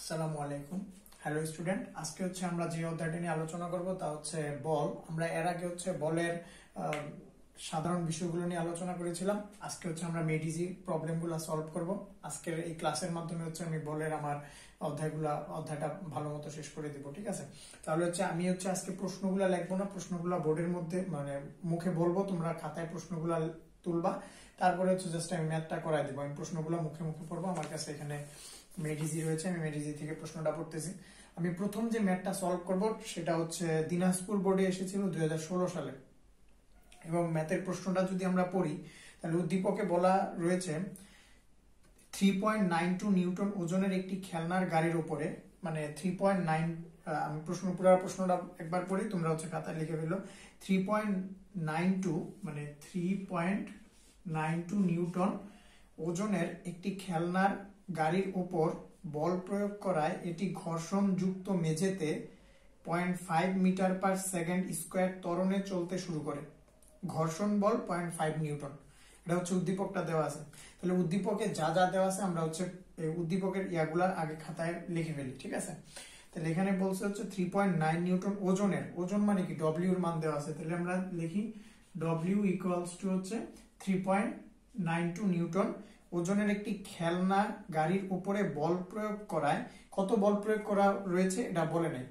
আসসালামু আলাইকুম। Hello student, আজকে আমরা যে অধ্যায়টি নিয়ে আলোচনা করব তা বল। আমরা এর আগে বলের সাধারণ বিষয়গুলো নিয়ে আলোচনা করেছিলাম। আজকে আমরা মেডিজি প্রবলেমগুলো সলভ করব। আজকের এই ক্লাসের মাধ্যমে আমি বলের আমার অধ্যায়টা ভালো মতো শেষ করে দিব। ঠিক আছে, তাহলে আমি আজকে প্রশ্নগুলো লিখবো না, প্রশ্নগুলো বোর্ডের মধ্যে মুখে বলবো, তোমরা খাতায় প্রশ্নগুলো তুলবা, তারপরে জাস্ট আমি ম্যাথটা করাই দেবো। আমি প্রশ্নগুলো মুখে মুখে পড়বো। আমার কাছে এখানে মেডিজি রয়েছে, আমি মেডিজি থেকে প্রশ্নটা পড়তেছি। আমি প্রথম যে ম্যাথটা সলভ করব সেটা দিনাজপুর বোর্ডে এসেছিল 2016 সালে, এবং ম্যাথের প্রশ্নটা যদি আমরা পড়ি তাহলে উদ্দীপকে বলা রয়েছে 3.92 নিউটন ওজনের একটি খেলনার গাড়ির উপরে, 3.9, আমি প্রশ্নটা একবার পড়ি, তোমরা খাতায় লিখে ফেলো। 3.92 নিউটন ওজনের একটি খেলনার গাড়ির উপর বল প্রয়োগ করায় এটি ঘর্ষণ যুক্ত মেঝেতে 0.5 মিটার পার সেকেন্ড স্কোয়ার ত্বরণে চলতে শুরু করে। ঘর্ষণ বল 0.5 নিউটন। এটা উদ্দীপকটা দেওয়া আছে। তাহলে উদ্দীপকে যা যা দেওয়া আছে আমরা উদ্দীপকের ইয়াগুলা আগে খাতায় লিখে ফেলি। ঠিক আছে, তাহলে এখানে বলছে 3.9 নিউটন ওজনের, ওজন মানে কি, ডব্লিউ এর মান দেওয়া আছে। তাহলে আমরা লিখি ডব্লিউ ইকুয়ালস টু 3.92 নিউটন ওজনের একটি খেলনা গাড়ির উপরে বল প্রয়োগ করায়, কত বল প্রয়োগ করা রয়েছে এটা বলে নাই,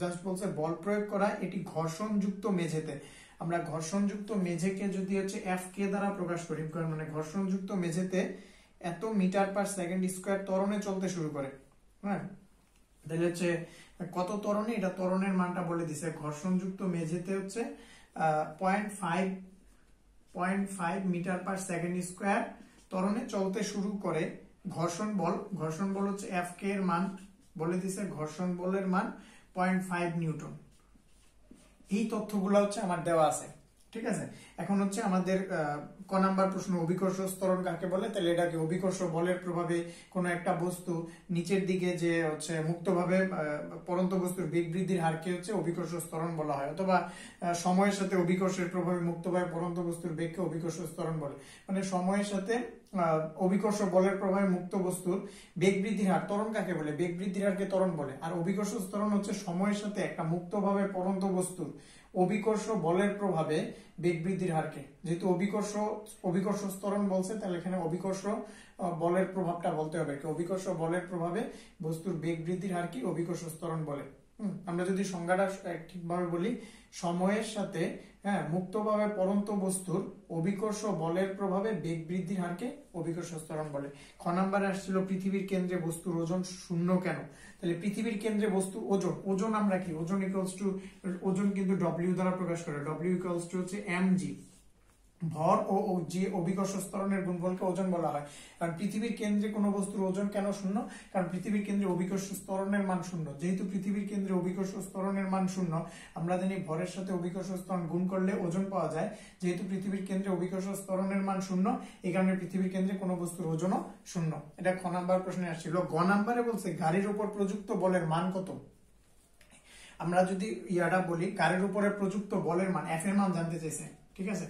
জাস্ট বলছে বল প্রয়োগ করায় এটি ঘর্ষণযুক্ত মেঝেতে। আমরা ঘর্ষণযুক্ত মেঝেকে যদি এফ কে দ্বারা প্রকাশ করি, ঘর্ষণযুক্ত মেঝেতে এত মিটার পার সেকেন্ড স্কোয়ার ত্বরণে চলতে শুরু করে। হ্যাঁ, তাহলে কত ত্বরণে, এটা ত্বরণের মানটা বলে দিছে। ঘর্ষণযুক্ত মেঝেতে 0.5 মিটার পার সেকেন্ড স্কোয়ার ত্বরণে চলতে শুরু করে। ঘর্ষণ বল এফ কে এর মান বলে দিছে, ঘর্ষণ বলের মান 0.5 নিউটন। এই তথ্যগুলো আমার দেওয়া আছে। ঠিক আছে, এখন আমাদের ক নাম্বার প্রশ্ন, অভিকর্ষ ত্বরণ কাকে বলে? তাহলে এটাকে অভিকর্ষ বলের প্রভাবে কোনো একটা বস্তু নিচের দিকে যে মুক্তভাবে পরন্ত বস্তুর বেগ বৃদ্ধির হারকে অভিকর্ষ ত্বরণ বলা হয়, অথবা সময়ের সাথে অভিকর্ষের প্রভাবে মুক্তভাবে পরন্ত বস্তুর বেগকে অভিকর্ষ ত্বরণ বলে। সময়ের সাথে অভিকর্ষ বলের প্রভাবে মুক্ত বস্তুর বেগ বৃদ্ধির হার, ত্বরণ কাকে বলে? বেগ বৃদ্ধির হারকে ত্বরণ বলে। আর অভিকর্ষ ত্বরণ সময়ের সাথে একটা মুক্তভাবে পরন্ত বস্তুর অভিকর্ষ বলের প্রভাবে বেগ বৃদ্ধির হারকে, যেহেতু অভিকর্ষ ত্বরণ বলছে, তাহলে এখানে অভিকর্ষ বলের প্রভাবটা বলতে হবে। অভিকর্ষ বলের প্রভাবে বস্তুর বেগ বৃদ্ধির হার কি? অভিকর্ষ ত্বরণ বলে। আমরা যদি সংজ্ঞাটা ঠিকভাবে বলি, সময়ের সাথে মুক্তভাবে পরন্ত বস্তুর অভিকর্ষ বলের প্রভাবে বেগ বৃদ্ধির হারকে অভিকর্ষ ত্বরণ বলে। খ নাম্বারে আসছিল পৃথিবীর কেন্দ্রে বস্তুর ওজন শূন্য কেন? তাহলে পৃথিবীর কেন্দ্রে বস্তুর ওজন আমরা কি? ওজন কিন্তু ডব্লিউ দ্বারা প্রকাশ করে। W equals to mg। ভর ও যে অভিকর্ষ ত্বরণের গুণফলকে ওজন বলা হয়। কারণ পৃথিবীর কেন্দ্রে কোনো বস্তুর ওজন কেন শূন্য? কারণ পৃথিবীর কেন্দ্রে অভিকর্ষ ত্বরণের মান শূন্য। যেহেতু পৃথিবীর কেন্দ্রে অভিকর্ষ ত্বরণের মান শূন্য, আমরা জানি ভরের সাথে অভিকর্ষ ত্বরণ গুণ করলে ওজন পাওয়া যায়। যেহেতু পৃথিবীর কেন্দ্রে অভিকর্ষ ত্বরণের মান শূন্য, এই কারণে পৃথিবীর কেন্দ্রে কোনো বস্তুর ওজনও শূন্য। এটা খ নাম্বার প্রশ্নে আসছিল। গ নাম্বারে বলছে গাড়ির উপর প্রযুক্ত বলের মান কত? আমরা যদি ইয়াটা বলি, গাড়ির উপরে প্রযুক্ত বলের মান, এফ এর মান জানতে চাইছে। ঠিক আছে,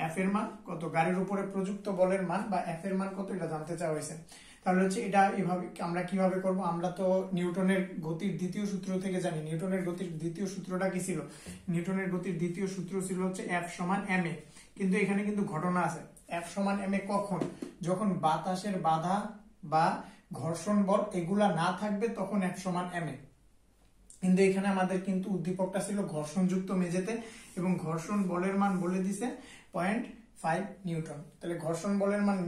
এফ এর মান কত? গাড়ির উপরে প্রযুক্ত বলের মান বা এফ এর মান কত, এটা জানতে চাওয়া হয়েছে। তাহলে এটা এভাবে আমরা কিভাবে করব? আমরা তো নিউটনের গতির দ্বিতীয় সূত্র থেকে জানি। নিউটনের গতির দ্বিতীয় সূত্রটা কি ছিল? নিউটনের গতির দ্বিতীয় সূত্র ছিল এফ সমান এম এ। কিন্তু এখানে কিন্তু ঘটনা আছে। এফ সমান এম এ কখন? যখন বাতাসের বাধা বা ঘর্ষণ বল এগুলা না থাকবে, তখন এফ সমান এম এ। কিন্তু এখানে আমাদের কিন্তু উদ্দীপকটা ছিল ঘর্ষণযুক্ত মেঝেতে, এবং ঘর্ষণ বলের মান বলে দিছে 0.5 নিউটন। তাহলে ঘর্ষণ বলের মান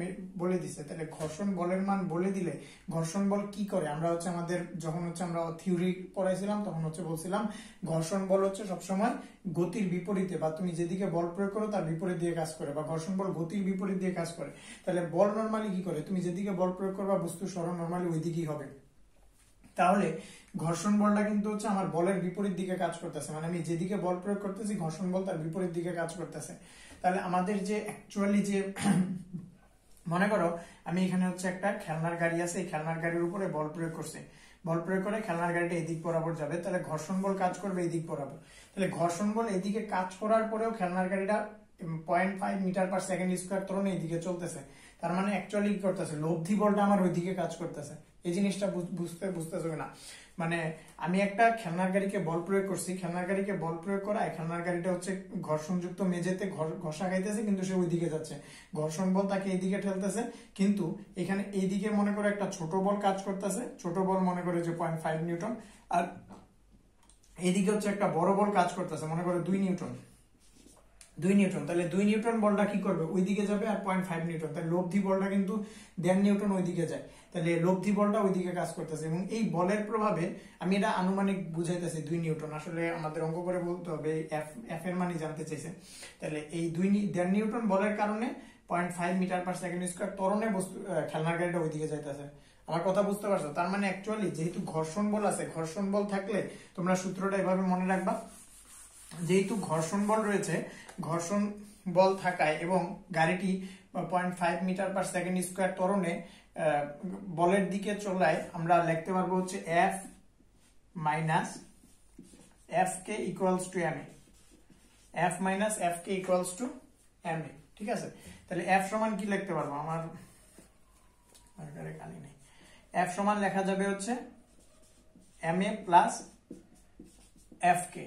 বলে দিছে। তাহলে ঘর্ষণ বলের মান বলে দিলে ঘর্ষণ বল কি করে? আমরা আমাদের যখন আমরা থিওরি পড়াইছিলাম, তখন বলছিলাম ঘর্ষণ বল সবসময় গতির বিপরীতে, বা তুমি যেদিকে বল প্রয়োগ করো তার বিপরীত দিয়ে কাজ করে, বা ঘর্ষণ বল গতির বিপরীত দিয়ে কাজ করে। তাহলে বল নর্মালি কি করে? তুমি যেদিকে বল প্রয়োগ করবা বস্তুর সরণ নর্মালি ওই দিকেই হবে। তাহলে ঘর্ষণ বলটা কিন্তু আমার বলের বিপরীত দিকে কাজ করতেছে। আমি যেদিকে বল প্রয়োগ করতেছি, ঘর্ষণ বল তার বিপরীত দিকে কাজ করতেছে। তাহলে আমাদের যে অ্যাকচুয়ালি মনে করো আমি এখানে একটা খেলনার গাড়ি আছে, এই খেলনার গাড়ির উপরে বল প্রয়োগ করছে, বল প্রয়োগ করে খেলনার গাড়িটা এদিক বরাবর যাবে, তাহলে ঘর্ষণ বল কাজ করবে এদিক বরাবর। তাহলে ঘর্ষণ বল এদিকে কাজ করার পরেও খেলনার গাড়িটা 0.5 মিটার পার সেকেন্ড স্কোয়ার ত্বরণে এদিকে চলতেছে। তার মানে অ্যাকচুয়ালি কি করতেছে, লব্ধি বলটা আমার ওইদিকে কাজ করতেছে। এই জিনিসটা বুঝতেছো না? মানে আমি একটা খেলনার গাড়িকে বল প্রয়োগ করছি, খেলনার গাড়িকে বল প্রয়োগ করায় খেলনার গাড়িটা হচ্ছে ঘর্ষণযুক্ত মেঝেতে ঘষা খাইতেছে, কিন্তু সে ওইদিকে যাচ্ছে, ঘর্ষণ বল তাকে এইদিকে ঠেলতেছে। কিন্তু এখানে এইদিকে মনে করে একটা ছোট বল কাজ করতেছে, ছোট বল মনে করে যে 0.5 নিউটন, আর এইদিকে হচ্ছে একটা বড় বল কাজ করতেছে, মনে করে 2 নিউটন। তাহলে 2 নিউটন বলটা কি করবে, ওইদিকে যাবে, আর 0.5 নিউটন, তাহলে লব্ধি বলটা কিন্তু 1.5 নিউটন ওইদিকে যায়, তাহলে লব্ধি বলটা ওইদিকে কাজ করতেছে। এবং এই বলের প্রভাবে আমি এটা আনুমানিক বুঝাইতেছি 2 নিউটন, আসলে আমাদের অঙ্ক করে বলতে হবে, এফ এর মানই জানতে চাইছে। তাহলে এই 1.5 নিউটন বলের কারণে 0.5 মিটার পার সেকেন্ড স্কয়ার ত্বরণে বস্তু খেলনার গাড়িটা ওইদিকে যাইতেছে। আমার কথা বুঝতে পারছো? তার মানে অ্যাকচুয়ালি যেহেতু ঘর্ষণ বল আছে, ঘর্ষণ বল থাকলে তোমরা সূত্রটা এভাবে মনে রাখবা, যেহেতু ঘর্ষণ বল রয়েছে, ঘর্ষণ বল থাকায় এবং গাড়িটি 0.5 মিটার পার সেকেন্ড স্কয়ার ত্বরণে বলের দিকে চলায়, আমরা লিখতে পারবো হচ্ছে F minus F K equals to M A, F minus F K equals to M A. ঠিক আছে, তাহলে এফ সমান কি লিখতে পারবো, আমার কালি নেই, এফ সমান লেখা যাবে হচ্ছে এম এ প্লাস এফ কে।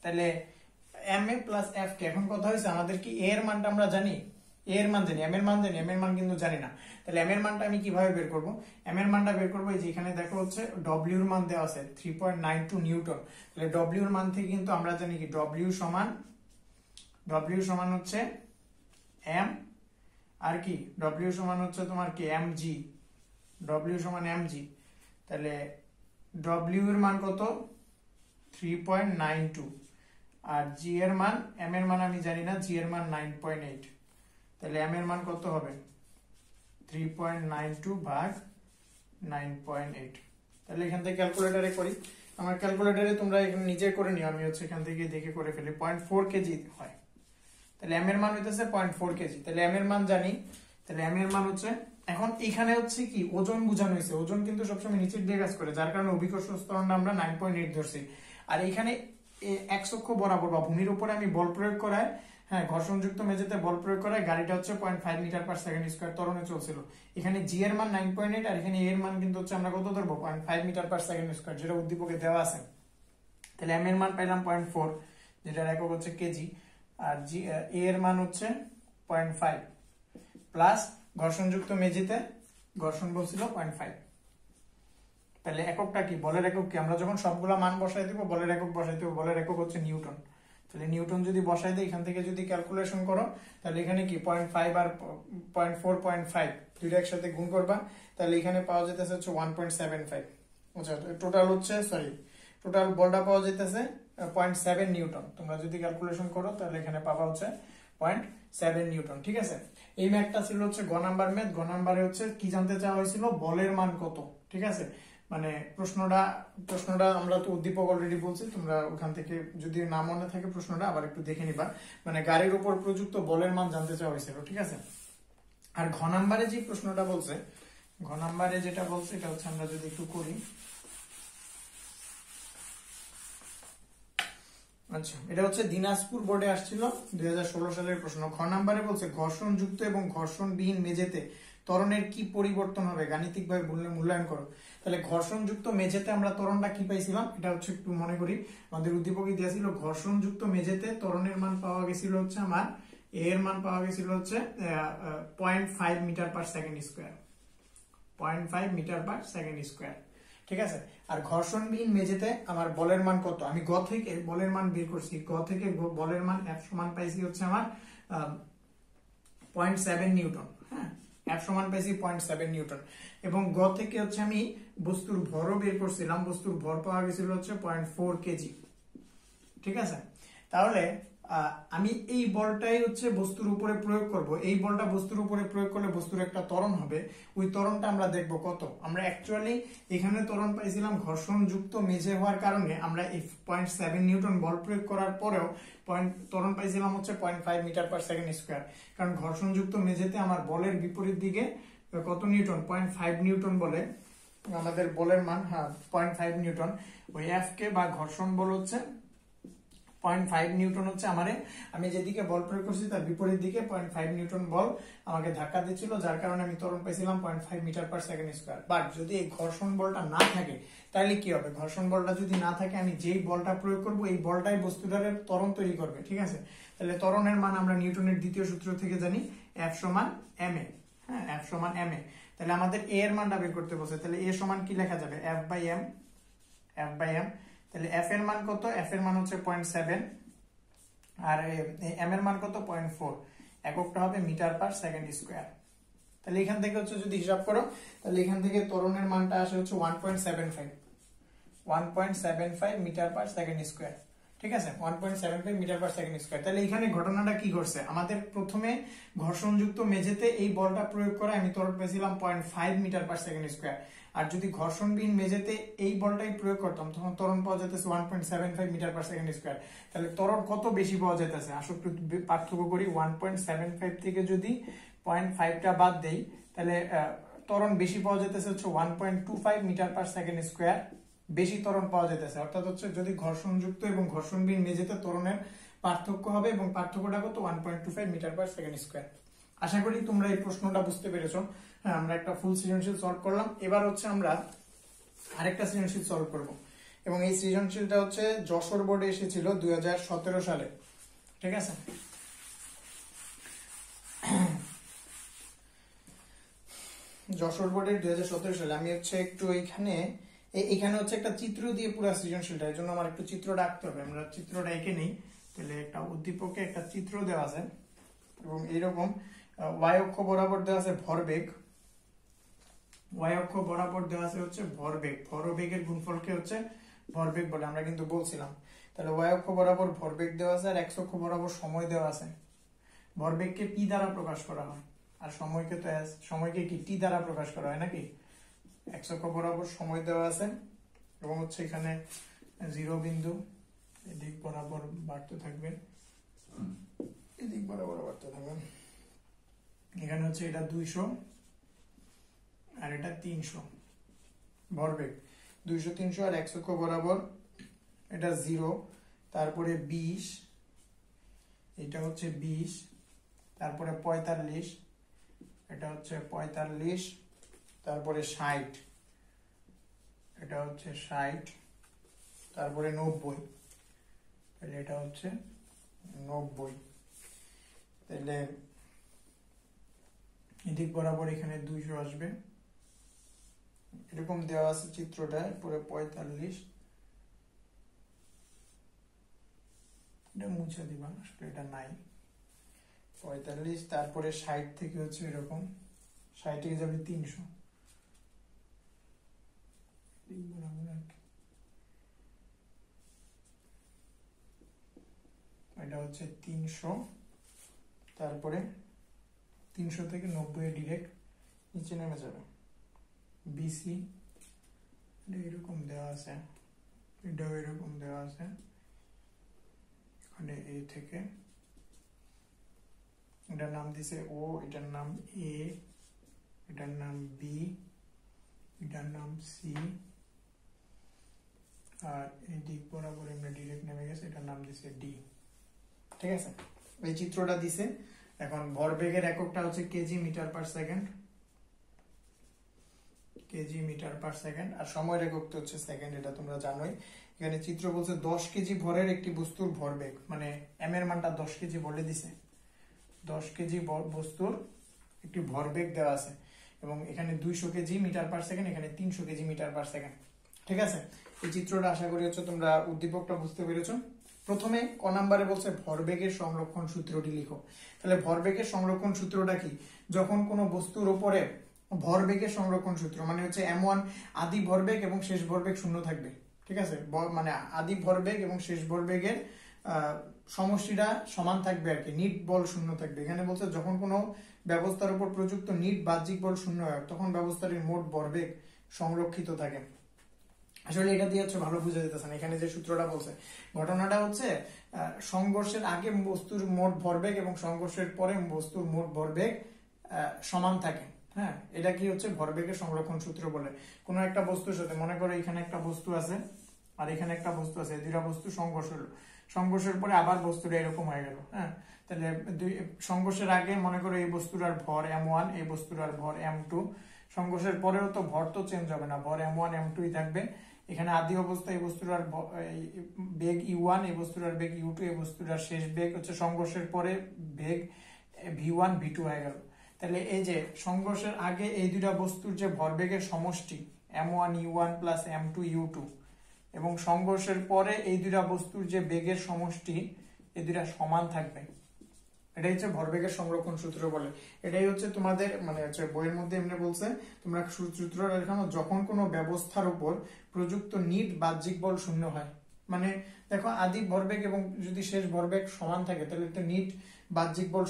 তাহলে এম এ প্লাস এফ কে, এখন কথা হয়েছে আমাদের কি এ এর মানটা আমরা জানি, এ এর মান জানি, এম এর মান জানি, এম এর মান কিন্তু জানি না। তাহলে এম এর মানটা আমি কিভাবে বের করব, এম এর মানটা বের করবো, এই যে এখানে দেখো হচ্ছে ডব্লিউ এর মান দেওয়া আছে 3.92 নিউটন। তাহলে ডব্লিউ এর মান থেকে কিন্তু আমরা জানি কি ডব্লিউ সমান হচ্ছে এম, আর কি ডব্লিউ সমান হচ্ছে তোমার কি এম জি, ডব্লিউ সমান এম জি। তাহলে ডব্লিউ এর মান কত, 3.92, আর জি এর মান, এম এর মান আমি জানি না, জি এর মান 9.8। তাহলে এম এর মান কত হবে, 3.92 ভাগ 9.8। তাহলে এখান থেকে ক্যালকুলেটরে করি, আমার ক্যালকুলেটরে তোমরা এখানে নিজে করে নিও, আমি হচ্ছে এখান থেকে দেখে করে ফেলি, 0.4 কেজি হয়। তাহলে এম এর মান হইতেছে 0.4 কেজি। তাহলে এম এর মান জানি, তাহলে এম এর মান হচ্ছে, এখন এখানে হচ্ছে কি ওজন বোঝানো হয়েছে, ওজন কিন্তু সবসময় নিচের দিকে কাজ করে, যার কারণে অভিকর্ষ ত্বরণটা আমরা 9.8 ধরছি। আর এখানে এক্স অক্ষ বরাবর বা ভূমির উপরে আমি বল প্রয়োগ করায়, হ্যাঁ ঘর্ষণযুক্ত মেঝেতে বল প্রয়োগ করায় গাড়িটা হচ্ছে 0.5 মিটার পার সেকেন্ড স্কয়ার ত্বরণে চলছিল। এখানে জি এর মান 9.8, আর এখানে এর মান কিন্তু হচ্ছে আমরা কত ধরবো, 0.5 মিটার পার সেকেন্ড স্কয়ার, যেটা উদ্দীপকে দেওয়া আছে। তাহলে এম এর মান পাইলাম 0.4, যেটার একক হচ্ছে কেজি, আর জি এ এর মান হচ্ছে 0.5 প্লাস ঘর্ষণযুক্ত মেঝেতে ঘর্ষণ বল ছিল 0.5। তাহলে এককটা কি, বলের একক কি, আমরা যখন সবগুলা মান বসাই দিব বলের একক বসাই দিব, বলের একক হচ্ছে নিউটন। তাহলে নিউটন যদি বসাই দেয়, এখান থেকে যদি ক্যালকুলেশন করো, তাহলে এখানে কি 0.5 আর 0.4 0.5 দুইটা একসাথে গুণ করবা, তাহলে এখানে পাওয়া যেতেছে হচ্ছে 1.75। আচ্ছা টোটাল হচ্ছে, টোটাল বলটা পাওয়া যেতেছে 0.7 নিউটন। তোমরা যদি ক্যালকুলেশন করো তাহলে এখানে পাবা হচ্ছে 0.7 নিউটন। ঠিক আছে, এই ম্যাথটা ছিল হচ্ছে গ নাম্বার ম্যাথ। গ নাম্বারে হচ্ছে কি জানতে চাওয়া হয়েছিল, বলের মান কত। ঠিক আছে, মানে প্রশ্নটা আমরা তো উদ্দীপক অলরেডি বলছি, তোমরা ওখান থেকে যদি না মনে থাকে প্রশ্নটা আবার একটু দেখে নিবা। মানে গাড়ির উপর প্রযুক্ত বলের মান জানতে চাওয়া হয়েছিল। ঠিক আছে, আর ঘ নাম্বারে যে প্রশ্নটা বলছে, ঘ নাম্বারে যেটা বলছে এটা হচ্ছে, আমরা যদি একটু করি, আচ্ছা এটা হচ্ছে দিনাজপুর বোর্ডে আসছিল 2016 সালের প্রশ্ন। খ নাম্বারে বলছে ঘর্ষণযুক্ত এবং ঘর্ষণবিহীন মেঝেতে ত্বরণের কি পরিবর্তন হবে, গাণিতিকভাবে মূল্যায়ন করো। তাহলে ঘর্ষণযুক্ত মেঝেতে আমরা ত্বরণটা কি পাইছিলাম, এটা হচ্ছে একটু মনে করি, আমাদের উদ্দীপকে দিয়েছিল ঘর্ষণযুক্ত মেঝেতে ত্বরণের মান পাওয়া গেছিল হচ্ছে, আমার এর মান পাওয়া গেছিল হচ্ছে 0.5 metre per second square, 0.5 metre per second square. ঠিক আছে, আর ঘর্ষণবিহীন মেঝেতে আমার বলের মান কত, আমি গ থেকে বলের মান বের করছি, গ থেকে বলের মান এফ সমান পাইছি হচ্ছে আমার 0.7 নিউটন। হ্যাঁ, এফ সমান পাইছি 0.7 নিউটন, এবং গ থেকে হচ্ছে আমি বস্তুর ভরও বের করছিলাম, বস্তুর ভর পাওয়া গেছিল হচ্ছে 0.4 কেজি। ঠিক আছে, তাহলে আমি এই বলটাই হচ্ছে বস্তুর উপরে প্রয়োগ করব, এই বলটা বস্তুর উপরে প্রয়োগ করলে বস্তুর একটা ত্বরণ হবে, ওই ত্বরণটা আমরা দেখব কত। আমরা অ্যাকচুয়ালি এখানে ত্বরণ পাইছিলাম ঘর্ষণযুক্ত মেঝে হওয়ার কারণে, আমরা এই 0.7 নিউটন বল প্রয়োগ করার পরেও ত্বরণ পাইছিলাম হচ্ছে 0.5 মিটার পার সেকেন্ড স্কয়ার, কারণ ঘর্ষণযুক্ত মেঝেতে আমার বলের বিপরীত দিকে কত নিউটন, 0.5 নিউটন বলে আমাদের বলের মান, হ্যাঁ 0.5 নিউটন। ওই এফ কে বা ঘর্ষণ বল হচ্ছে 0.5 নিউটন হচ্ছে আমি যেদিকে বল প্রয়োগ করছি তার বিপরীত দিকে 0.5 নিউটন বল আমাকে ধাক্কা দিচ্ছিল, যার কারণে আমি ত্বরণ পাইছিলাম 0.5 metre per second square. But যদি এই ঘর্ষণ বলটা না থাকে তাহলে কি হবে? ঘর্ষণ বলটা যদি না থাকে, আমি যেই বলটা প্রয়োগ করব এই বলটাই বস্তুটার ত্বরণ তৈরি করবে, ঠিক আছে? তাহলে ত্বরণের মান আমরা নিউটনের দ্বিতীয় সূত্র থেকে জানি, F সমান ma। হ্যাঁ, F সমান ma। তাহলে আমাদের a এর মানটা বের করতে বলছে, তাহলে a সমান কি লেখা যাবে? F by m। তাহলে f এর মান কত? f এর মান হচ্ছে 0.7 আর m এর মান কত? 0.4। এককটা হবে মিটার পার সেকেন্ড স্কয়ার। তাহলে এখান থেকে হচ্ছে যদি হিসাব করো, তাহলে এখান থেকে ত্বরণের মানটা আসে হচ্ছে 1.75 মিটার পার সেকেন্ড স্কয়ার, ঠিক আছে? 1.75 মিটার পার সেকেন্ড স্কয়ার। তাহলে এখানে ঘটনাটা কি ঘটছে? আমাদের প্রথমে ঘর্ষণযুক্ত মেঝেতে এই বলটা প্রয়োগ করে আমি ত্বরণ পেয়েছিলাম 0.5 মিটার পার সেকেন্ড স্কয়ার। আর যদি ঘর্ষণবিহীন মেঝেতে এই বলটাই প্রয়োগ করতাম তখন ত্বরণ পাওয়া যেতেছে 1.75 মিটার পার সেকেন্ড স্কয়ার। তাহলে ত্বরণ কত বেশি পাওয়া যেতেছে? আসলে একটু পার্থক্য করি। 1.75 থেকে যদি 0.5টা বাদ দেই, তাহলে ত্বরণ বেশি পাওয়া যেতেছে হচ্ছে 1.25 মিটার পার সেকেন্ড স্কয়ার বেশি ত্বরণ পাওয়া যেতেছে। অর্থাৎ হচ্ছে যদি ঘর্ষণযুক্ত এবং ঘর্ষণবিহীন মেঝেতে ত্বরণের পার্থক্য হবে, এবং পার্থক্যটা কত? 1.25 মিটার পার সেকেন্ড স্কয়ার। আশা করি তোমরা এই প্রশ্নটা বুঝতে পেরেছো। হ্যাঁ, আমরা একটা ফুল সৃজনশীল সলভ করলাম। এবার হচ্ছে আমরা আরেকটা সৃজনশীল সলভ করব, এবং এই সৃজনশীলটা হচ্ছে যশোর বোর্ডে এসেছিল 2017 সালে, ঠিক আছে? যশোর বোর্ডের 2017 সালে। আমি হচ্ছে একটু এখানে হচ্ছে একটা চিত্র দিয়ে পুরো সৃজনশীলটা, এর জন্য আমার একটু চিত্রটা আঁকতে হবে। আমরা চিত্রটা এঁকে নেই। তাহলে একটা উদ্দীপকে একটা চিত্র দেওয়া আছে, এবং এইরকম y অক্ষ বরাবর দেওয়া আছে ভরবেগ, y অক্ষ বরাবর দেওয়া আছে হচ্ছে ভরবেগ। ভরবেগের গুণফলকে হচ্ছে ভরবেগ বলে আমরা কিন্তু বলছিলাম। তাহলে y অক্ষ বরাবর ভরবেগ দেওয়া আছে, আর x অক্ষ বরাবর সময় দেওয়া আছে। ভরবেগকে p দ্বারা প্রকাশ করা হয়, আর সময়কে কি t দ্বারা প্রকাশ করা হয় নাকি? x অক্ষ বরাবর সময় দেওয়া আছে, এবং হচ্ছে এখানে 0 বিন্দু এদিক বরাবর বাড়তে থাকবে, এদিক বরাবর বাড়তে থাকবে। এখানে হচ্ছে এটা 200 আর এটা 300। ভরবেগ 200 300, আর x অক্ষ বরাবর এটা 0, তারপরে 20, এটা হচ্ছে 20, তারপরে 45, এটা হচ্ছে 45, তারপরে 60, এটা হচ্ছে 60, তারপরে 90, তাহলে এটা হচ্ছে 90। তাহলে এদিক বরাবর এখানে 200 আসবে, এরকম দেওয়া আছে চিত্রটা। পরে 45, এটা মুছে দিবা, আসলে এটা নাই। 45, তারপরে 60 থেকে হচ্ছে এরকম, 60 থেকে যাবে 300, এটা হচ্ছে 300, তারপরে 300 থেকে 90 ডিরেক্ট নিচে নেমে যাবে। বিসি এরকম দেওয়া আছে, এটাও এরকম দেওয়া আছে। এখানে এ থেকে এটার নাম দিছে ও, এটার নাম এ, এটার নাম বি, এটার নাম সি, আর এই দিক বরাবর আমরা ডিরেক্ট নেমে গেছে, এটার নাম দিছে ডি, ঠিক আছে? এই চিত্রটা দিছে। এখন ভরবেগের এককটা হচ্ছে KG metre per second, KG metre per second, আর সময়ের এককটা হচ্ছে সেকেন্ড, এটা তোমরা জানোই। এখানে চিত্র বলছে 10 কেজি ভরের একটি বস্তুর ভরবেগ, মানে এম এর মানটা 10 কেজি বলে দিছে। 10 কেজি বস্তুর একটি ভরবেগ দেওয়া আছে, এবং এখানে 200 কেজি মিটার পার সেকেন্ড, এখানে 300 কেজি মিটার পার সেকেন্ড, ঠিক আছে? এই চিত্রটা আশা করি হচ্ছে তোমরা উদ্দীপকটা বুঝতে পেরেছো। প্রথমে ক নাম্বারে বলছে ভরবেগের সংরক্ষণ সূত্রটি লিখো। তাহলে ভরবেগের সংরক্ষণ সূত্রটা কি? যখন কোনো বস্তুর উপরে ভরবেগের সংরক্ষণ সূত্র মানে হচ্ছে m1 আদি ভরবেগ এবং শেষ ভরবেগ শূন্য থাকবে, ঠিক আছে? মানে আদি ভরবেগ এবং শেষ ভরবেগের সমষ্টিটা সমান থাকবে আর কি, নিট বল শূন্য থাকবে। এখানে বলছে যখন কোনো ব্যবস্থার উপর প্রযুক্ত নিট বাহ্যিক বল শূন্য হয় তখন ব্যবস্থাটির মোট ভরবেগ সংরক্ষিত থাকে। আসলে এটা দিয়ে হচ্ছে ভালো বুঝা যেতেছে না। এখানে যে সূত্রটা বলছে, ঘটনাটা হচ্ছে সংঘর্ষের আগে বস্তুর মোট ভরবেগ এবং সংঘর্ষের পরে বস্তুর মোট ভরবেগ সমান থাকে। হ্যাঁ, এটা কি হচ্ছে ভরবেগের সংরক্ষণ সূত্র বলে। কোনো একটা বস্তুর সাথে, মনে করো এখানে একটা বস্তু আছে আর এখানে একটা বস্তু আছে, দুইটা বস্তু সংঘর্ষ হলো। সংঘর্ষের পরে আবার বস্তুটা এরকম হয়ে গেল। হ্যাঁ, তাহলে সংঘর্ষের আগে মনে করো এই বস্তুটার ভর m1, এই বস্তুটার ভর m2। সংঘর্ষের পরেও তো ভর তো চেঞ্জ হবে না, ভর m1 m2ই থাকবে। এখানে আদি অবস্থায় এই বস্তুটার বেগ u1, এই বস্তুটার বেগ u2, এই বস্তুটার শেষ বেগ হচ্ছে সংঘর্ষের পরে বেগ v1 v2 হয়ে গেল। তাহলে এই যে সংঘর্ষের আগে এই দুইটা বস্তুর যে ভরবেগের সমষ্টি m1 u1 plus m2 u2, এবং সংঘর্ষের পরে এই দুইটা বস্তুর যে বেগের সমষ্টি, এই দুইটা সমান থাকবে। এটাই হচ্ছে ভরবেগের সংরক্ষণ সূত্র বলে। এটাই হচ্ছে তোমাদের মানে হচ্ছে বইয়ের মধ্যে এমনি বলছে, তোমরা সূত্রটা দেখানো, যখন কোনো ব্যবস্থার উপর প্রযুক্ত নিট বাহ্যিক বল শূন্য হয়। মানে দেখো আদি ভরবেগ এবং যদি শেষ ভরবেগ সমান থাকে তাহলে একটা নিট বাহ্যিক বল